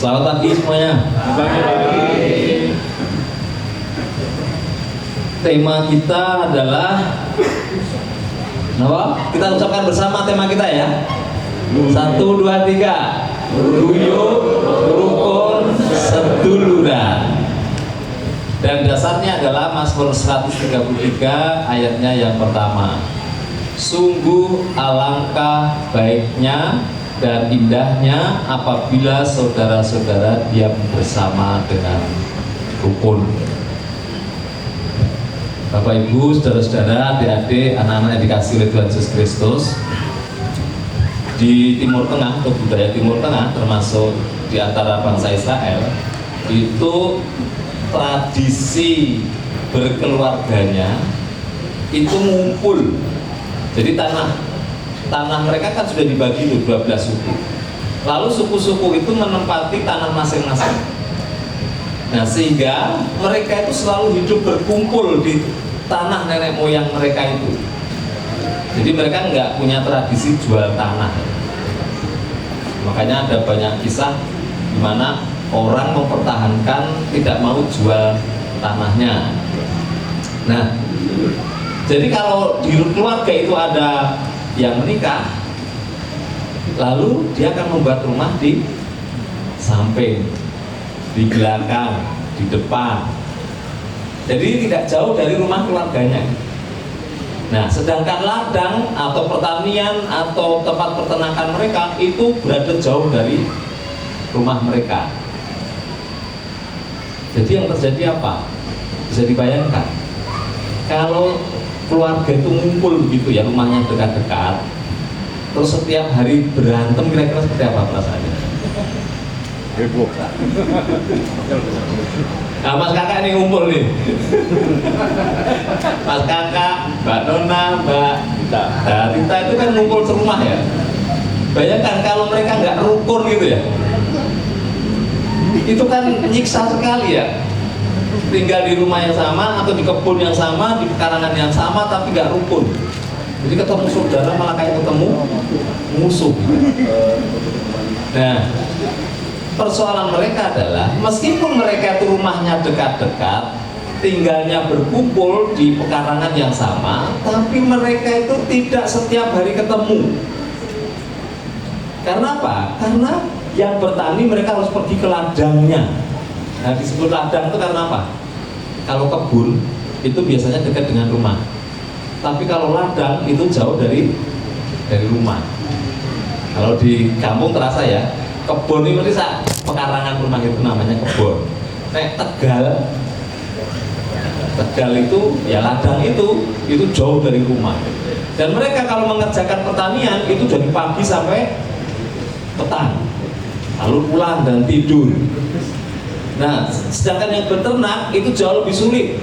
Selamat pagi semuanya. Tema kita adalah apa? Kita ucapkan bersama tema kita ya. 1, 2, 3. Guyub, rukun, seduluran. Dan dasarnya adalah Mazmur 133 ayatnya yang pertama. Sungguh alangkah baiknya dan indahnya apabila saudara-saudara diam bersama dengan rukun. Bapak Ibu, saudara-saudara, adik-adik, anak-anak yang dikasihi oleh Tuhan Yesus Kristus, di Timur Tengah atau budaya Timur Tengah, termasuk di antara bangsa Israel, itu tradisi berkeluarganya itu ngumpul. Jadi tanah mereka kan sudah dibagi itu 12 suku. Lalu suku-suku itu menempati tanah masing-masing. Nah, sehingga mereka itu selalu hidup berkumpul di tanah nenek moyang mereka itu. Jadi mereka nggak punya tradisi jual tanah. Makanya ada banyak kisah di mana orang mempertahankan tidak mau jual tanahnya. Nah, jadi kalau di keluarga itu ada yang menikah, lalu dia akan membuat rumah di samping, di belakang, di depan. Jadi tidak jauh dari rumah keluarganya. Nah, sedangkan ladang atau pertanian atau tempat peternakan mereka itu berada jauh dari rumah mereka. Jadi yang terjadi apa? Bisa dibayangkan. Kalau keluarga itu ngumpul begitu ya, rumahnya dekat-dekat, terus setiap hari berantem, kira-kira seperti apa perasaannya? Heboh. Nah, Mas Kakak ini ngumpul nih. Mas Kakak, Mbak Nona, Mbak Rita itu kan ngumpul serumah ya. Bayangkan kalau mereka nggak rukun gitu ya. Itu kan nyiksa sekali ya. Tinggal di rumah yang sama atau di kebun yang sama, di pekarangan yang sama, tapi nggak rukun. Jadi ketemu saudara malah kayak ketemu musuh. Nah, persoalan mereka adalah meskipun mereka itu rumahnya dekat-dekat, tinggalnya berkumpul di pekarangan yang sama, tapi mereka itu tidak setiap hari ketemu. Karena apa? Karena yang bertani mereka harus pergi ke ladangnya. Nah, disebut ladang itu karena apa? Kalau kebun itu biasanya dekat dengan rumah, tapi kalau ladang itu jauh dari rumah. Kalau di kampung terasa ya, kebun ini bisa pekarangan rumah itu namanya kebun. Nek Tegal itu ya ladang itu jauh dari rumah. Dan mereka kalau mengerjakan pertanian itu dari pagi sampai petang, lalu pulang dan tidur. Nah, sedangkan yang beternak itu jauh lebih sulit.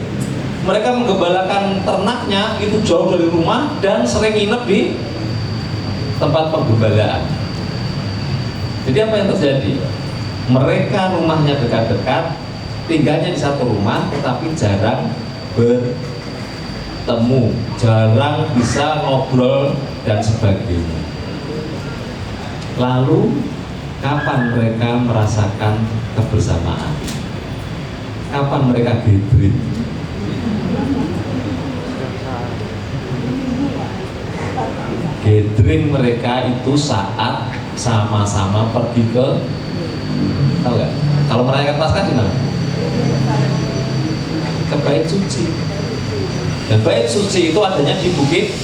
Mereka menggembalakan ternaknya itu jauh dari rumah dan sering nginep di tempat penggembalaan. Jadi apa yang terjadi? Mereka rumahnya dekat-dekat, tinggalnya di satu rumah, tetapi jarang bertemu, jarang bisa ngobrol dan sebagainya. Lalu kapan mereka merasakan kebersamaan? Kapan mereka gathering? Gathering mereka itu saat sama-sama pergi ke, tahu nggak? Kalau merayakan Paskah di mana? Ke Bait Suci. Dan Bait Suci itu adanya di bukit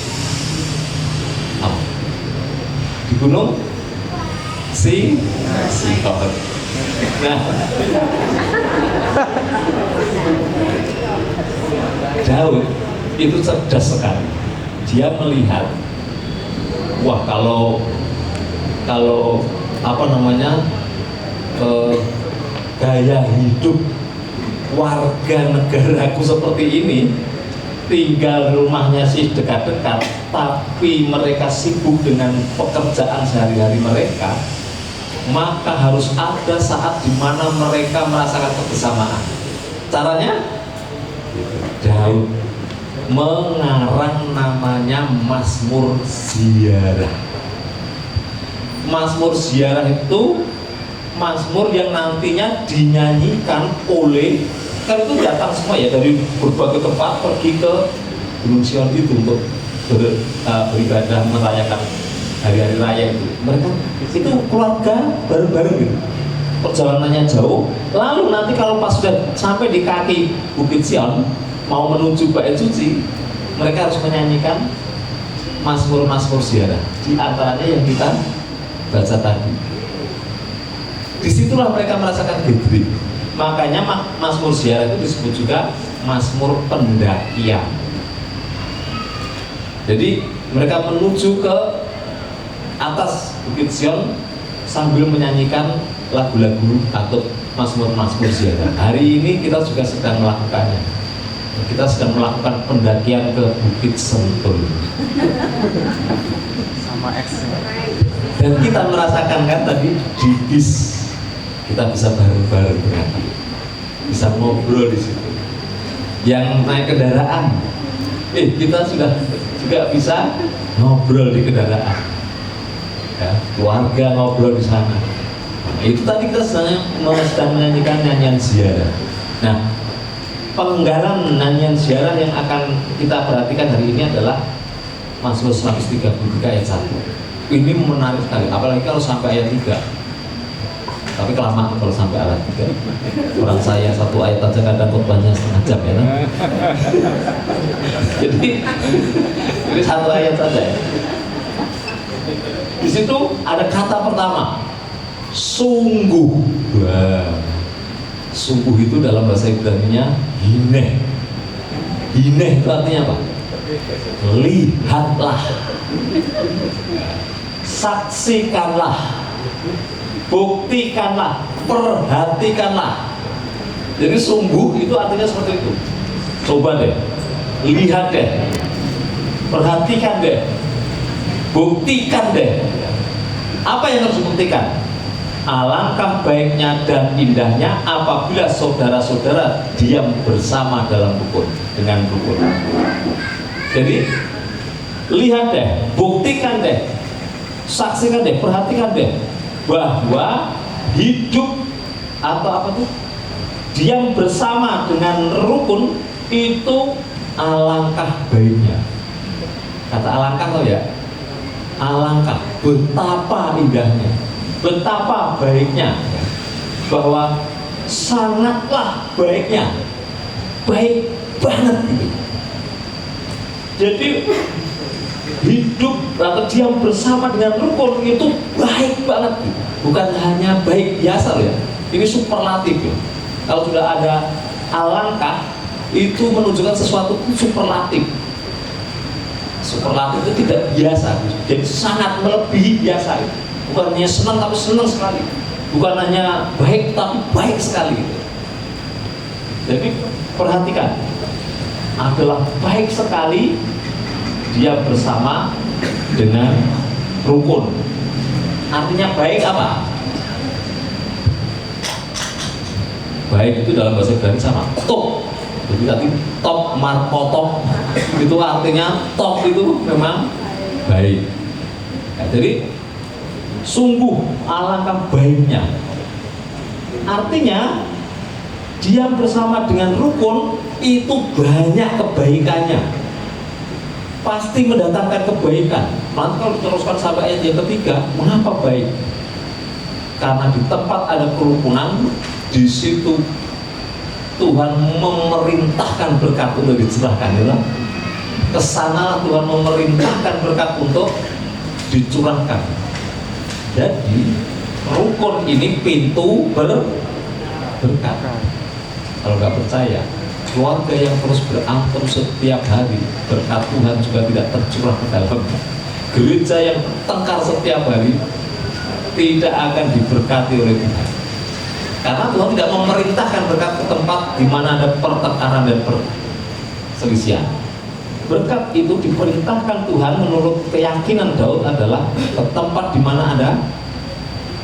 apa? Di gunung Sion. Nah, Daud itu cerdas sekali. Dia melihat, wah kalau apa namanya gaya hidup warga negaraku seperti ini, tinggal rumahnya sih dekat-dekat, tapi mereka sibuk dengan pekerjaan sehari-hari mereka, maka harus ada saat di mana mereka merasakan kebersamaan. Caranya, Daud mengarang namanya Mazmur Ziarah. Mazmur Ziarah itu Mazmur yang nantinya dinyanyikan oleh, kan itu datang semua ya dari berbagai tempat pergi ke Gunung Sion itu untuk beribadah merayakan hari-hari raya itu. Mereka itu keluarga bareng-bareng gitu. Perjalanannya jauh, lalu nanti kalau pas sudah sampai di kaki Bukit Sion mau menuju Bait Suci, mereka harus menyanyikan Mazmur-Mazmur ziarah, di antaranya yang kita baca tadi. Disitulah mereka merasakan gathering. Makanya Mazmur ziarah itu disebut juga Mazmur pendakian. Jadi mereka menuju ke atas Bukit Sion sambil menyanyikan lagu-lagu atau Mazmur-Mazmur ziarah. Hari ini kita juga sedang melakukannya. Kita sedang melakukan pendakian ke Bukit Sentul. Sama X. Dan kita merasakan kan tadi di bis kita bisa bareng-bareng, bisa ngobrol di situ. Yang naik kendaraan, kita sudah juga bisa ngobrol di kendaraan. Ya, keluarga ngobrol di sana. Itu tadi kita sedang menyanyikan nyanyian ziarah. Nah, penggalan nyanyian ziarah yang akan kita perhatikan hari ini adalah Mazmur 133 ayat 1. Ini menarik sekali, apalagi kalau sampai ayat 3. Tapi kelamaan kalau sampai ayat 3. Orang saya satu ayat aja kadang khotbahnya setengah jam ya kan? Jadi satu ayat saja ya. Di situ ada kata pertama, sungguh. Wah. Sungguh itu dalam bahasa Ibrani-nya hineh. Hineh itu artinya apa? Lihatlah, saksikanlah, buktikanlah, perhatikanlah. Jadi sungguh itu artinya seperti itu. Coba deh, lihat deh, perhatikan deh, buktikan deh. Apa yang harus dibuktikan? Alangkah baiknya dan indahnya apabila saudara-saudara diam bersama dalam rukun, dengan rukun. Jadi lihat deh, buktikan deh, saksikan deh, perhatikan deh bahwa hidup atau apa tuh diam bersama dengan rukun itu alangkah baiknya. Kata alangkah loh ya, alangkah, betapa indahnya, betapa baiknya, bahwa sangatlah baiknya, baik banget gitu. Jadi hidup atau diam bersama dengan rukun itu baik banget, bukan hanya baik biasa loh ya, ini superlatif ya. Kalau sudah ada alangkah itu menunjukkan sesuatu superlatif. Superlatif itu tidak biasa, jadi sangat melebihi biasa itu. Bukan hanya senang tapi senang sekali, bukan hanya baik tapi baik sekali gitu. Jadi perhatikan, adalah baik sekali dia bersama dengan rukun. Artinya baik apa? Baik itu dalam bahasa Ibrani sama top. Jadi tadi top markotop itu artinya top itu memang baik. Ya, jadi sungguh alangkah baiknya. Artinya diam bersama dengan rukun itu banyak kebaikannya, pasti mendatangkan kebaikan. Nanti kalau diteruskan sampai ayat yang ketiga, mengapa baik? Karena di tempat ada kerukunan, di situ Tuhan memerintahkan berkat untuk dicurahkan, ya. Kesana Tuhan memerintahkan berkat untuk dicurahkan. Jadi rukun ini pintu berkat. Kalau nggak percaya, keluarga yang terus berantem setiap hari, berkat Tuhan juga tidak tercurah ke dalam. Gereja yang bertengkar setiap hari tidak akan diberkati oleh Tuhan. Karena Tuhan tidak memerintahkan berkat ke tempat di mana ada pertengkaran dan perselisihan. Berkat itu diperintahkan Tuhan menurut keyakinan Daud adalah ke tempat di mana ada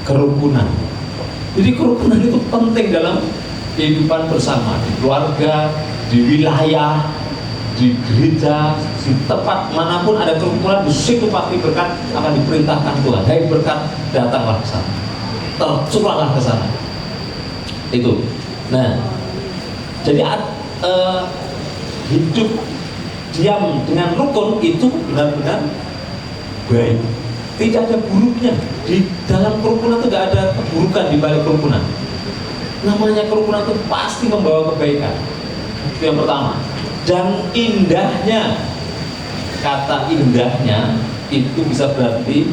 kerukunan. Jadi kerukunan itu penting dalam kehidupan bersama, di keluarga, di wilayah, di gereja, di tempat manapun ada kerukunan, di situ pasti berkat akan diperintahkan Tuhan. Hai berkat, datanglah ke sana. tercurahlah ke sana. Itu. Nah, jadi hidup diam dengan rukun itu benar-benar baik. Tidak ada buruknya. Di dalam kerukunan itu tidak ada keburukan di balik kerukunan. Namanya kerukunan itu pasti membawa kebaikan. Itu yang pertama. Dan indahnya, kata indahnya itu bisa berarti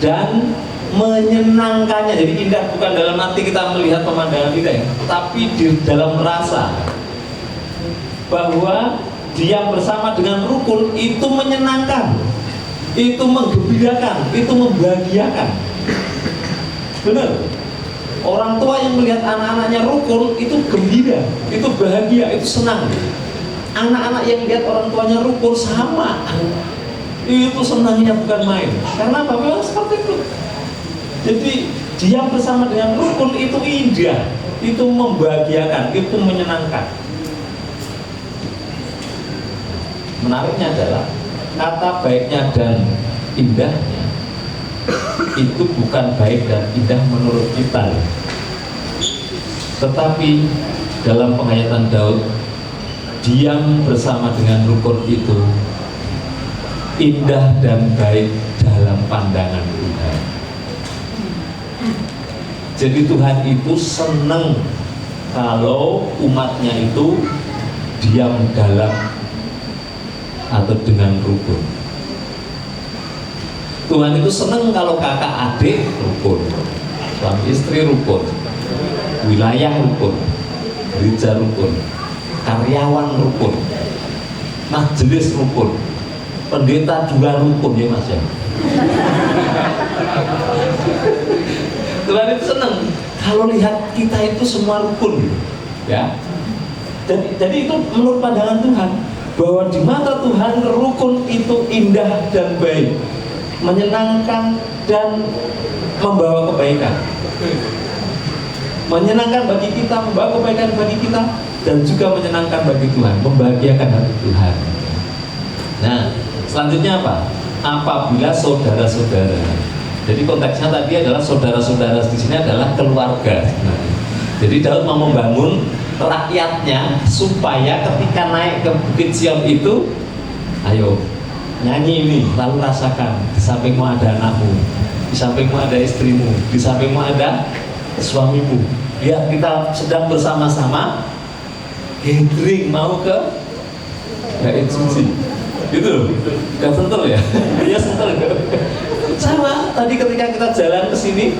dan menyenangkannya. Jadi indah bukan dalam arti kita melihat pemandangan indah ya, tapi di dalam rasa bahwa diam bersama dengan rukun itu menyenangkan, itu menggembirakan, itu membahagiakan. Benar. Orang tua yang melihat anak-anaknya rukun itu gembira, itu bahagia, itu senang. Anak-anak yang lihat orang tuanya rukun sama, itu senangnya bukan main. Karena apa? Memang seperti itu. Jadi diam bersama dengan rukun itu indah, itu membahagiakan, itu menyenangkan. Menariknya adalah kata baiknya dan indahnya itu bukan baik dan indah menurut kita, tetapi dalam penghayatan Daud, diam bersama dengan rukun itu indah dan baik dalam pandangan Tuhan. Jadi Tuhan itu senang kalau umatnya itu diam dalam atau dengan rukun. Tuhan itu senang kalau kakak adik rukun, suami istri rukun, wilayah rukun, gereja rukun, karyawan rukun, majelis rukun, pendeta juga rukun ya mas ya. Tuhan itu senang kalau lihat kita itu semua rukun ya. Jadi itu menurut pandangan Tuhan, bahwa di mata Tuhan rukun itu indah dan baik, menyenangkan dan membawa kebaikan, menyenangkan bagi kita, membawa kebaikan bagi kita, dan juga menyenangkan bagi Tuhan, membahagiakan hati Tuhan. Nah, selanjutnya apa? Apabila saudara-saudara, jadi konteksnya tadi adalah saudara-saudara, di sini adalah keluarga. Nah, jadi Daud mau membangun rakyatnya supaya ketika naik ke Bukit Sion itu, ayo nyanyi ini, lalu rasakan di sampingmu ada anakmu, di sampingmu ada istrimu, di sampingmu ada suamimu. Lihat kita sedang bersama-sama gathering mau ke bait suci. Gitu, gak sentuh ya? Iya sentuh. Sama tadi ketika kita jalan ke sini,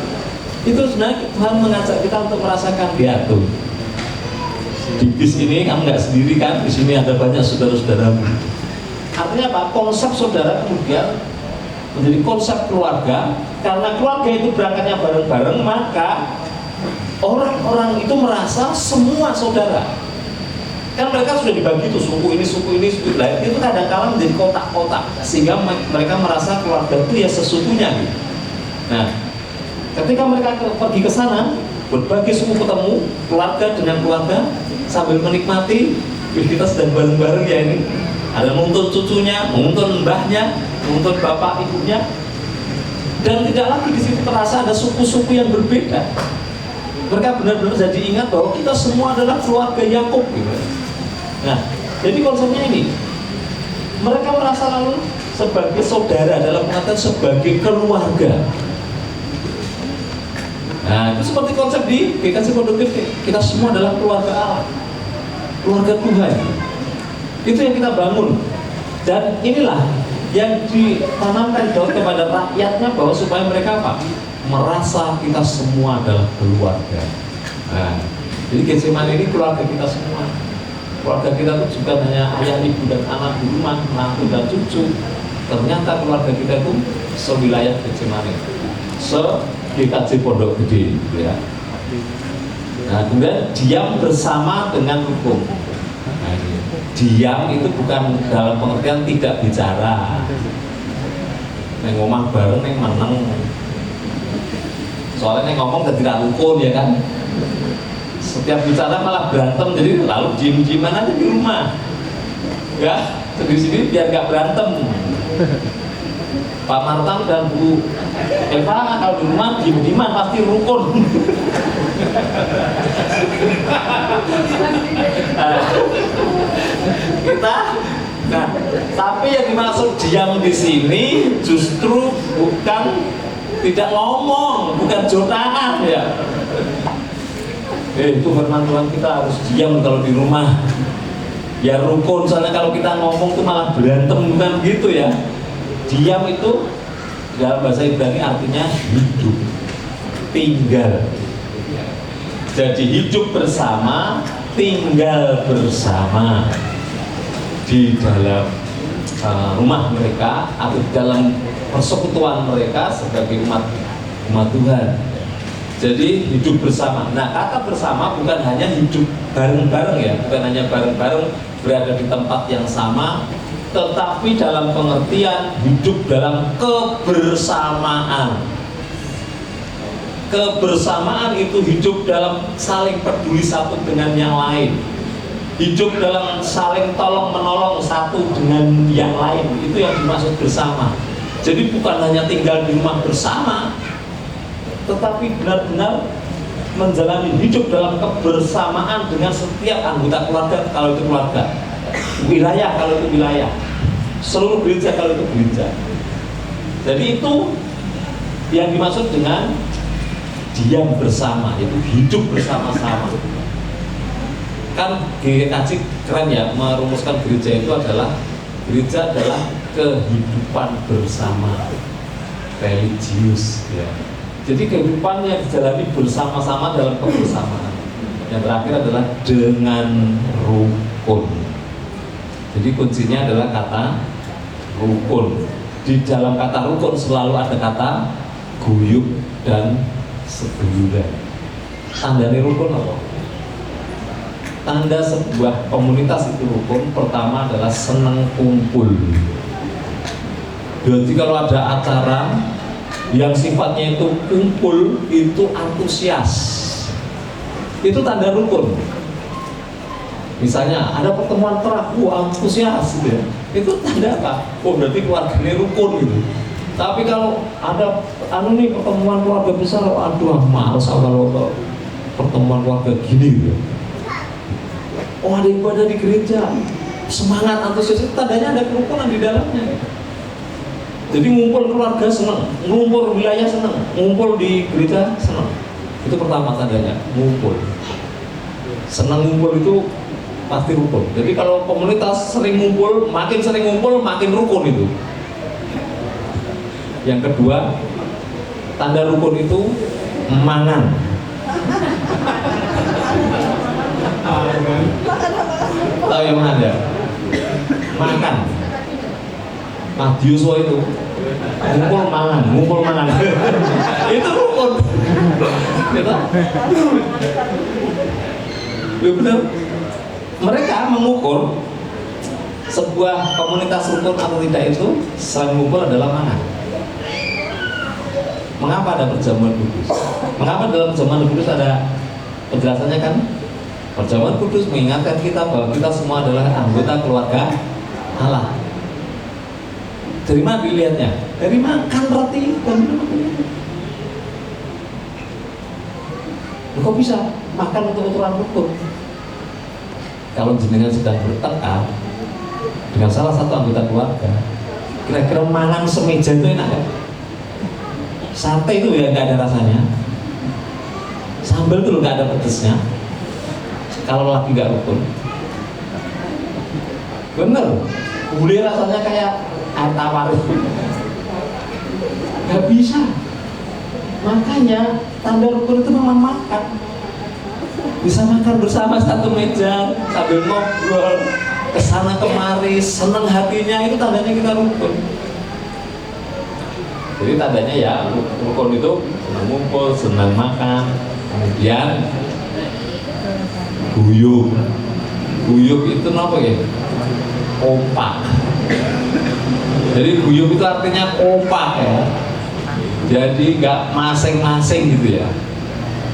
itu sebenarnya Tuhan mengajak kita untuk merasakan, lihat tuh. Di bis ini kamu nggak sendiri kan? Di sini ada banyak saudara-saudaramu. Artinya apa? Konsep saudara kemudian menjadi konsep keluarga. Karena keluarga itu berangkatnya bareng-bareng, maka orang-orang itu merasa semua saudara. Kan mereka sudah dibagi tuh suku ini, suku lain. Itu kadang-kadang menjadi kotak-kotak sehingga mereka merasa keluarga itu ya sesukunya gitu. Nah, ketika mereka pergi ke sana, berbagai suku ketemu, keluarga dengan keluarga, sambil menikmati, kita sedang bareng-bareng ya ini. Ada menuntun cucunya, menuntun mbahnya, menuntun bapak ibunya, dan tidak lagi di situ terasa ada suku-suku yang berbeda. Mereka benar-benar jadi ingat bahwa kita semua adalah keluarga Yakub. Gitu. Nah, jadi konsepnya ini, mereka merasa lalu sebagai saudara dalam pengertian sebagai keluarga. Nah, itu seperti konsep di GKJ Pondok Gede. Kita semua adalah keluarga Allah, keluarga Tuhan. Itu yang kita bangun. Dan inilah yang ditanamkan Daud kepada rakyatnya, bahwa supaya mereka apa? Merasa kita semua adalah keluarga. Nah, jadi Getsemani ini keluarga kita semua. Keluarga kita itu juga hanya ayah, ibu, dan anak di rumah, menantu dan cucu. Ternyata keluarga kita itu sewilayah Getsemani, se-GKJ Pondok Gede gitu ya. Nah, kemudian diam bersama dengan rukun. Nah, diam itu bukan dalam pengertian tidak bicara. Neng ngomong bareng, neng meneng. Soalnya neng ngomong tidak rukun ya kan. Setiap bicara malah berantem, jadi lalu diem-dieman aja di rumah. Ya, di sini biar gak berantem. Pak Martam dan Bu Eva kalau di rumah diem-dieman pasti rukun. Kita, nah, tapi yang dimaksud diam di sini justru bukan tidak ngomong, bukan jotangan ya. Itu firman Tuhan, kita harus diam kalau di rumah. Ya rukun, soalnya kalau kita ngomong tuh malah berantem, bukan gitu ya. Diam itu dalam bahasa Ibrani artinya hidup, tinggal. Jadi hidup bersama, tinggal bersama di dalam rumah mereka atau dalam persekutuan mereka sebagai umat Tuhan. Jadi hidup bersama. Nah, kata bersama bukan hanya hidup bareng-bareng ya, bukan hanya bareng-bareng berada di tempat yang sama, tetapi dalam pengertian hidup dalam kebersamaan. Kebersamaan itu hidup dalam saling peduli satu dengan yang lain, hidup dalam saling tolong menolong satu dengan yang lain. Itu yang dimaksud bersama. Jadi bukan hanya tinggal di rumah bersama, tetapi benar-benar menjalani hidup dalam kebersamaan dengan setiap anggota keluarga kalau itu keluarga, wilayah kalau itu wilayah, seluruh gereja kalau itu gereja. Jadi itu yang dimaksud dengan diam bersama, yaitu hidup bersama-sama. Kan GKJ keren ya, merumuskan gereja itu adalah kehidupan bersama, religius ya. Jadi kehidupan yang dijalani bersama-sama dalam kebersamaan. Yang terakhir adalah dengan rukun. Jadi kuncinya adalah kata rukun. Di dalam kata rukun selalu ada kata guyub dan seguyuran. Tandanya rukun apa? Tanda sebuah komunitas itu rukun pertama adalah senang kumpul. Jadi kalau ada acara yang sifatnya itu kumpul, itu antusias, itu tanda rukun. Misalnya ada pertemuan terakhir, antusias gitu ya. Itu tanda apa? Oh berarti keluarga ini rukun gitu. Tapi kalau ada pertemuan keluarga besar, aduh males kalau pertemuan keluarga gini gitu. Oh ada ibadah di gereja, semangat, antusias, itu tandanya ada kerukunan di dalamnya. Jadi ngumpul keluarga senang, ngumpul wilayah senang, ngumpul di gereja senang. Itu pertama tandanya, ngumpul. Senang ngumpul itu pasti rukun. Jadi kalau komunitas sering ngumpul, makin sering ngumpul, makin rukun itu. Yang kedua, tanda rukun itu mangan. Tahu yang mana ya? Makan. Madius itu ngumpul mangan. Itu rukun. Gitu. Ya benar. Mereka mengukur sebuah komunitas rukun atau tidak itu selain ngumpul adalah mangan. Mengapa ada perjamuan kudus? Mengapa dalam perjamuan kudus ada penjelasannya kan? Perjamuan kudus mengingatkan kita bahwa kita semua adalah anggota keluarga Allah. Dari mana dilihatnya? Dari makan roti dan minum. Kok bisa makan untuk ukuran rukun? Kalau jenengan sedang bertengkar dengan salah satu anggota keluarga, kira-kira mangan semeja itu enak kan? Sate itu ya nggak ada rasanya, sambal itu nggak ada pedesnya. Kalau lagi nggak rukun, bener, gulai rasanya kayak air tawar, nggak bisa. Makanya tanda rukun itu memang makan, bisa makan bersama satu meja sambil ngobrol kesana kemari, senang hatinya, itu tandanya kita rukun. Jadi tandanya ya rukun itu senang ngumpul, senang makan, kemudian guyub. Guyub itu apa ya? Kompak. Jadi guyub itu artinya kompak ya. Jadi nggak masing-masing gitu ya.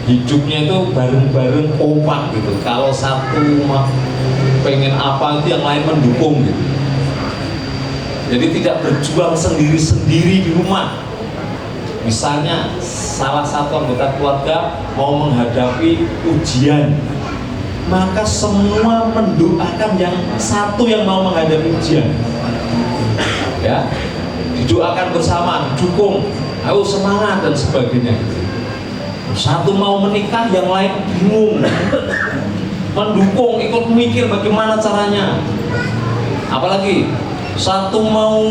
Hidupnya itu bareng-bareng kompak gitu. Kalau satu pengen apa itu yang lain mendukung gitu. Jadi tidak berjuang sendiri-sendiri di rumah. Misalnya salah satu anggota keluarga mau menghadapi ujian, maka semua mendoakan yang satu yang mau menghadapi ujian. Ya, didoakan bersama, didukung, ayo semangat dan sebagainya. Satu mau menikah, yang lain bingung, mendukung, ikut mikir bagaimana caranya. Apalagi satu mau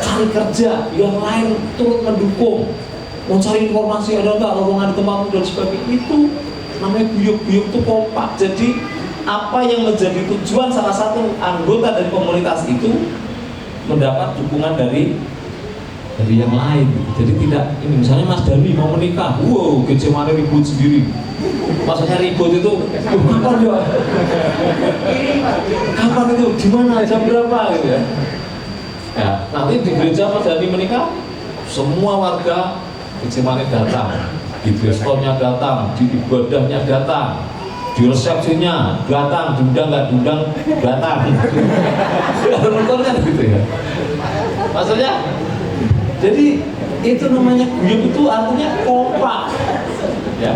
cari kerja, yang lain turut mendukung, mau cari informasi ada nggak lowongan di tempatmu dan sebagainya. Itu namanya guyub-guyub itu kompak. Jadi apa yang menjadi tujuan salah satu anggota dari komunitas itu mendapat dukungan dari yang lain. Jadi tidak ini, misalnya Mas Dani mau menikah, wow, kecemane ribut sendiri. Maksudnya ribut itu kapan ya? Kapan itu? Di mana? Jam berapa gitu ya? Ya, nanti di gereja Mas Dani menikah, semua warga kecemane datang, di bestornya datang, di ibadahnya datang, di resepsinya datang, diundang nggak diundang datang. Kan gitu ya. Maksudnya, jadi itu namanya guyub, itu artinya kompak, ya,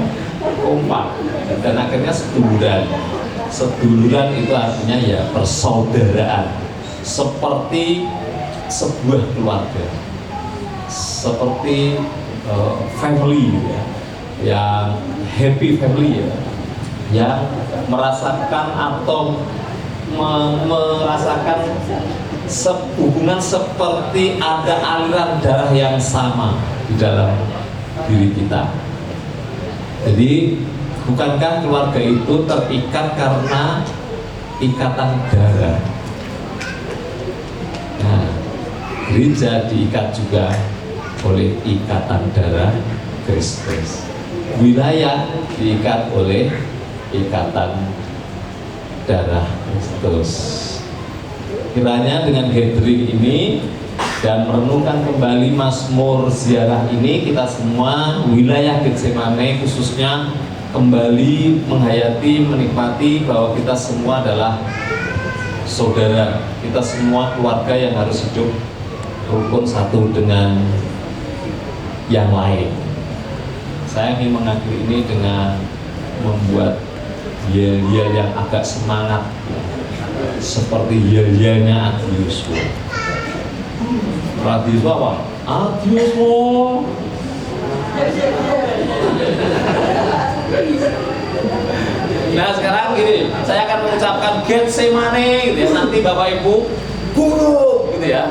kompak. Dan akhirnya seduluran itu artinya ya persaudaraan, seperti sebuah keluarga, seperti family ya, yang happy family ya, yang merasakan atau merasakan hubungan seperti ada aliran darah yang sama di dalam diri kita. Jadi bukankah keluarga itu terikat karena ikatan darah? Nah, gereja diikat juga oleh ikatan darah Kristus. Wilayah diikat oleh ikatan darah Kristus. Kiranya dengan gathering ini dan merenungkan kembali Mazmur ziarah ini, kita semua wilayah Getsemane khususnya kembali menghayati, menikmati bahwa kita semua adalah saudara, kita semua keluarga yang harus hidup rukun satu dengan yang lain. Saya ingin mengakhiri ini dengan membuat yel-yel yang agak semangat, seperti yel-yelnya Adius. Adius apa? Adius mo. Nah sekarang gini, saya akan mengucapkan Getsemane gitu ya. Nanti Bapak Ibu guru gitu ya.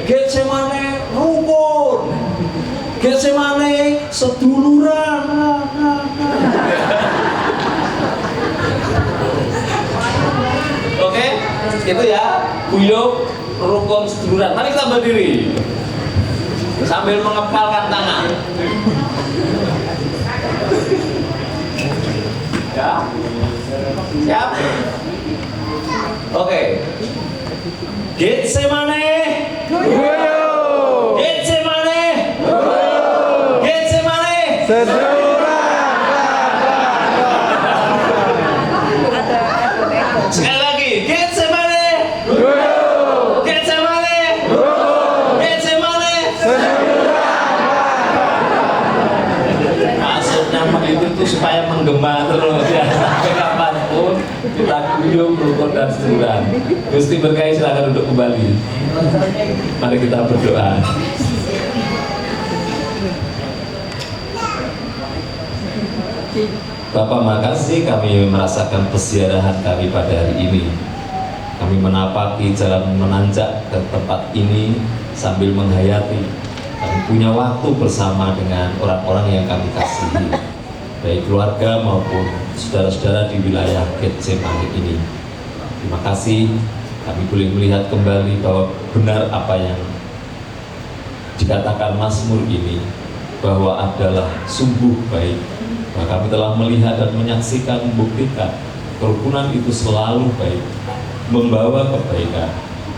Getsemane rukun, Getsemane seduluran. Oke, itu ya, guyub rukun seduluran. Mari kita berdiri sambil mengepalkan tangan. Ya, siap. Oke. Getsemane, Getsemane, Getsemane, sekali lagi, Getsemane, Getsemane, Getsemane. Maksudnya itu supaya menggema terus ya, sampai kapanpun kita guyub rukun dan seduluran. Gusti berkahi, silakan duduk kembali. Mari kita berdoa. Bapak, makasih kami merasakan peziarahan kami pada hari ini. Kami menapaki jalan menanjak ke tempat ini sambil menghayati kami punya waktu bersama dengan orang-orang yang kami kasihi, baik keluarga maupun saudara-saudara di wilayah Getsemane ini. Terima kasih kami boleh melihat kembali bahwa benar apa yang dikatakan Mazmur ini, bahwa adalah sungguh baik. Nah, kami telah melihat dan menyaksikan, membuktikan kerukunan itu selalu baik, membawa kebaikan,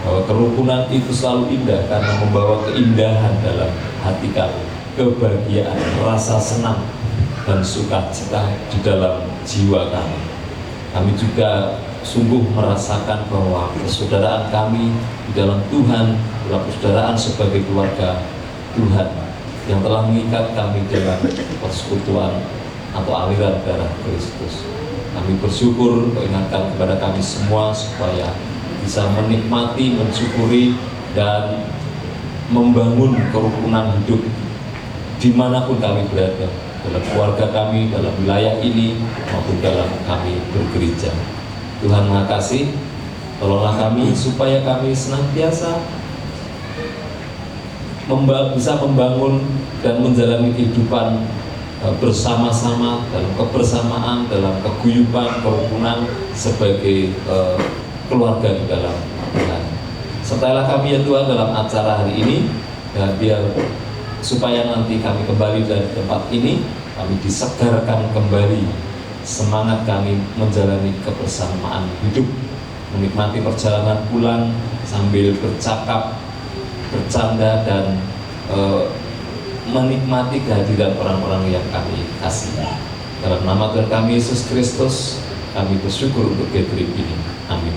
bahwa kerukunan itu selalu indah karena membawa keindahan dalam hati kami, kebahagiaan, rasa senang dan sukacita di dalam jiwa kami. Kami juga sungguh merasakan bahwa persaudaraan kami di dalam Tuhan adalah persaudaraan sebagai keluarga Tuhan yang telah mengikat kami dalam persekutuan atau aliran darah Kristus. Kami bersyukur mengingatkan kepada kami semua supaya bisa menikmati, mensyukuri, dan membangun kerukunan hidup dimanapun kami berada, dalam keluarga kami, dalam wilayah ini, maupun dalam kami bergereja. Tuhan makasih, tolonglah kami supaya kami senantiasa bisa membangun dan menjalani kehidupan bersama-sama dalam kebersamaan, dalam keguyuban, kerukunan sebagai keluarga di dalam Tuhan. Sertailah kami ya Tuhan dalam acara hari ini, dan biar supaya nanti kami kembali dari tempat ini, kami disegarkan kembali semangat kami menjalani kebersamaan hidup, menikmati perjalanan pulang sambil bercakap, bercanda, dan menikmati kehadiran orang-orang yang kami kasihi. Dalam nama Tuhan kami Yesus Kristus, kami bersyukur untuk gathering ini. Amin.